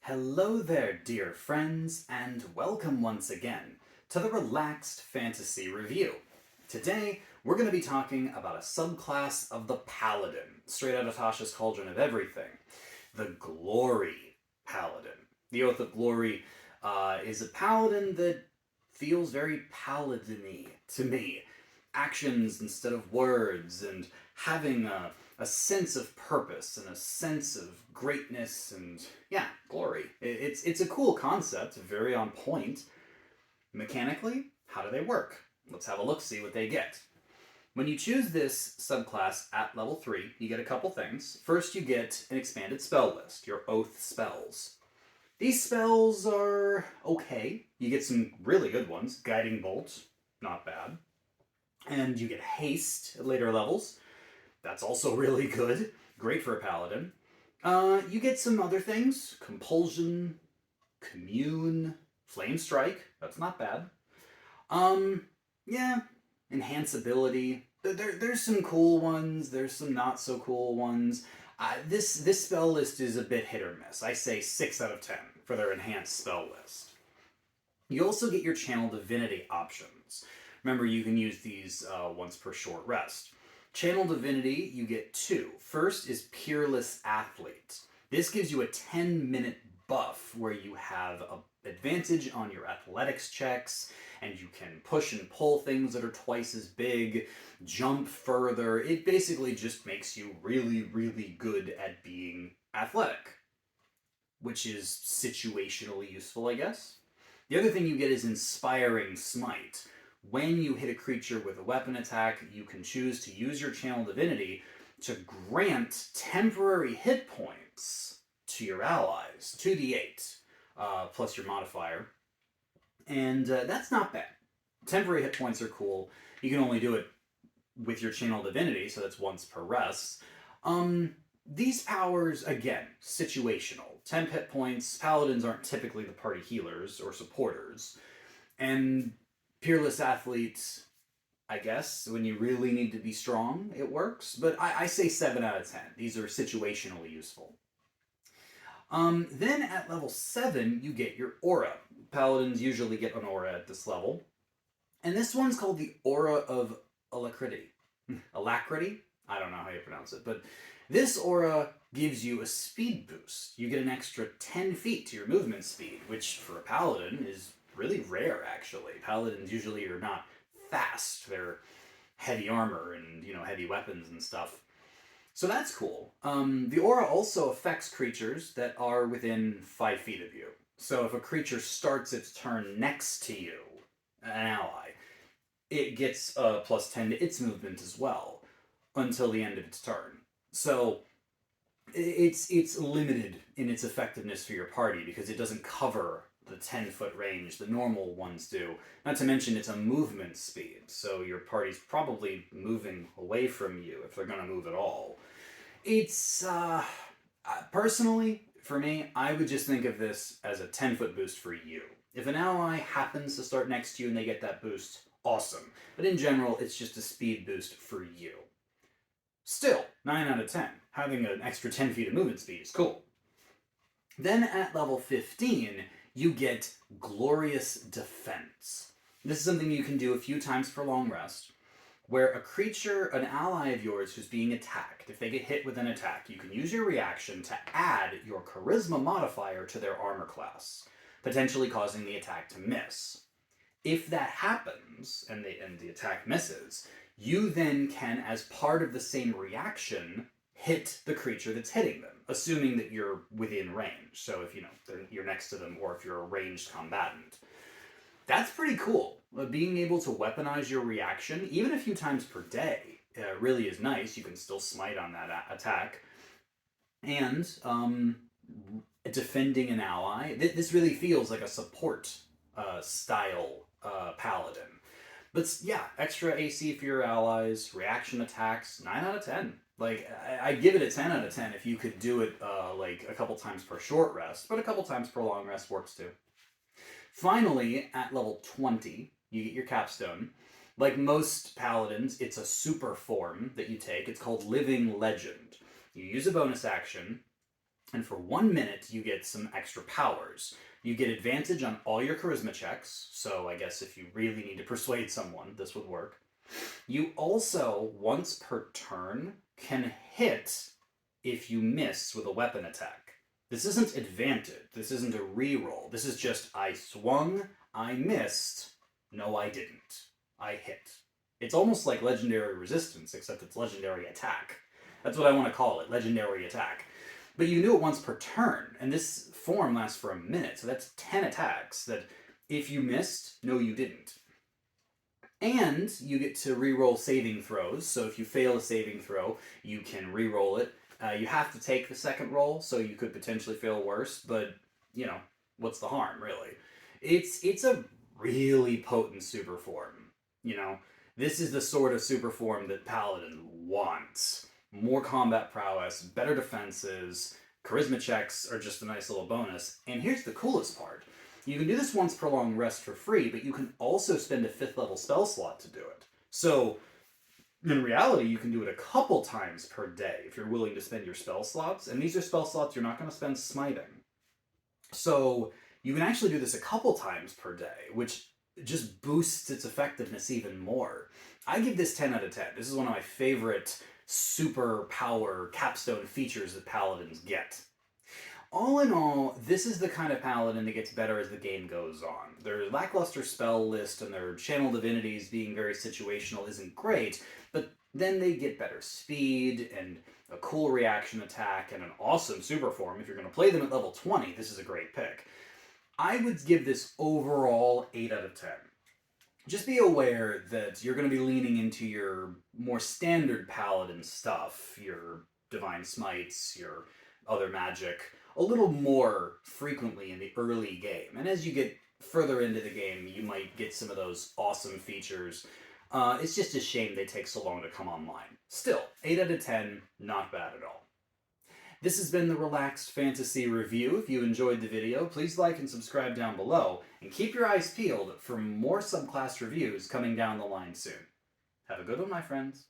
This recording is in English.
Hello there, dear friends, and welcome once again to the Relaxed Fantasy Review. Today, we're going to be talking about a subclass of the Paladin, straight out of Tasha's Cauldron of Everything, the Glory Paladin. The Oath of Glory is a paladin that feels very paladin-y to me. Actions instead of words, and having a sense of purpose and a sense of greatness and, yeah, glory. It's a cool concept, very on point. Mechanically, how do they work? Let's have a look, see what they get. When you choose this subclass at level 3, you get a couple things. First, you get an expanded spell list, your Oath spells. These spells are okay. You get some really good ones. Guiding Bolt, not bad. And you get Haste at later levels. That's also really good. Great for a paladin. You get some other things. Compulsion, Commune, Flame Strike. That's not bad. Yeah. Enhanceability. There's some cool ones. There's some not so cool ones. This spell list is a bit hit or miss. I say 6 out of 10 for their enhanced spell list. You also get your Channel Divinity options. Remember, you can use these once per short rest. Channel Divinity, you get 2. First is Peerless Athlete. This gives you a 10-minute buff where you have an advantage on your athletics checks, and you can push and pull things that are twice as big, jump further. It basically just makes you really, really good at being athletic, which is situationally useful, I guess. The other thing you get is Inspiring Smite. When you hit a creature with a weapon attack, you can choose to use your Channel Divinity to grant temporary hit points to your allies, 2d8, plus your modifier. And that's not bad. Temporary hit points are cool. You can only do it with your Channel Divinity, so that's once per rest. These powers, again, situational. Temp hit points, paladins aren't typically the party healers or supporters. And Peerless Athletes, I guess, when you really need to be strong, it works. But I say 7 out of 10. These are situationally useful. Then at level 7, you get your aura. Paladins usually get an aura at this level. And this one's called the Aura of Alacrity. Alacrity? I don't know how you pronounce it. But this aura gives you a speed boost. You get an extra 10 feet to your movement speed, which for a paladin is really rare, actually. Paladins usually are not fast. They're heavy armor and, heavy weapons and stuff. So that's cool. The aura also affects creatures that are within 5 feet of you. So if a creature starts its turn next to you, an ally, it gets a plus 10 to its movement as well until the end of its turn. So it's limited in its effectiveness for your party because it doesn't cover the 10-foot range the normal ones do. Not to mention it's a movement speed, so your party's probably moving away from you if they're going to move at all. It's, personally, for me, I would just think of this as a 10-foot boost for you. If an ally happens to start next to you and they get that boost, awesome. But in general, it's just a speed boost for you. Still, 9 out of 10. Having an extra 10 feet of movement speed is cool. Then at level 15, you get Glorious Defense. This is something you can do a few times per long rest, where a creature, an ally of yours who's being attacked, if they get hit with an attack, you can use your reaction to add your Charisma modifier to their armor class, potentially causing the attack to miss. If that happens, and the attack misses, you then can, as part of the same reaction, hit the creature that's hitting them, assuming that you're within range. So if, you're next to them, or if you're a ranged combatant. That's pretty cool. Being able to weaponize your reaction, even a few times per day, really is nice. You can still smite on that attack. And defending an ally. This really feels like a support style paladin. But yeah, extra AC for your allies, reaction attacks, 9 out of 10. I'd give it a 10 out of 10 if you could do it, a couple times per short rest, but a couple times per long rest works too. Finally, at level 20, you get your capstone. Like most paladins, it's a super form that you take. It's called Living Legend. You use a bonus action, And for 1 minute, you get some extra powers. You get advantage on all your charisma checks, so I guess if you really need to persuade someone, this would work. You also, once per turn, can hit if you miss with a weapon attack. This isn't advantage, this isn't a reroll. This is just, I swung, I missed, no I didn't. I hit. It's almost like legendary resistance, except it's legendary attack. That's what I want to call it, legendary attack. But you can do it once per turn, and this form lasts for a minute, so that's 10 attacks that if you missed, no you didn't. And you get to reroll saving throws, so if you fail a saving throw, you can reroll it. You have to take the second roll, so you could potentially fail worse, but, you know, what's the harm, really? It's a really potent super form, you know? This is the sort of super form that Paladin wants. More combat prowess, better defenses, charisma checks are just a nice little bonus. And here's the coolest part. You can do this once per long rest for free, but you can also spend a 5th level spell slot to do it. So, in reality, you can do it a couple times per day if you're willing to spend your spell slots. And these are spell slots you're not going to spend smiting. So, you can actually do this a couple times per day, which just boosts its effectiveness even more. I give this 10 out of 10. This is one of my favorite super power capstone features that Paladins get. All in all, this is the kind of Paladin that gets better as the game goes on. Their lackluster spell list and their channel divinities being very situational isn't great, but then they get better speed and a cool reaction attack and an awesome super form. If you're going to play them at level 20, this is a great pick. I would give this overall 8 out of 10. Just be aware that you're going to be leaning into your more standard Paladin stuff, your Divine Smites, your other magic, a little more frequently in the early game. And as you get further into the game, you might get some of those awesome features. It's just a shame they take so long to come online. Still, 8 out of 10, not bad at all. This has been the Relaxed Fantasy Review. If you enjoyed the video, please like and subscribe down below, and keep your eyes peeled for more subclass reviews coming down the line soon. Have a good one, my friends.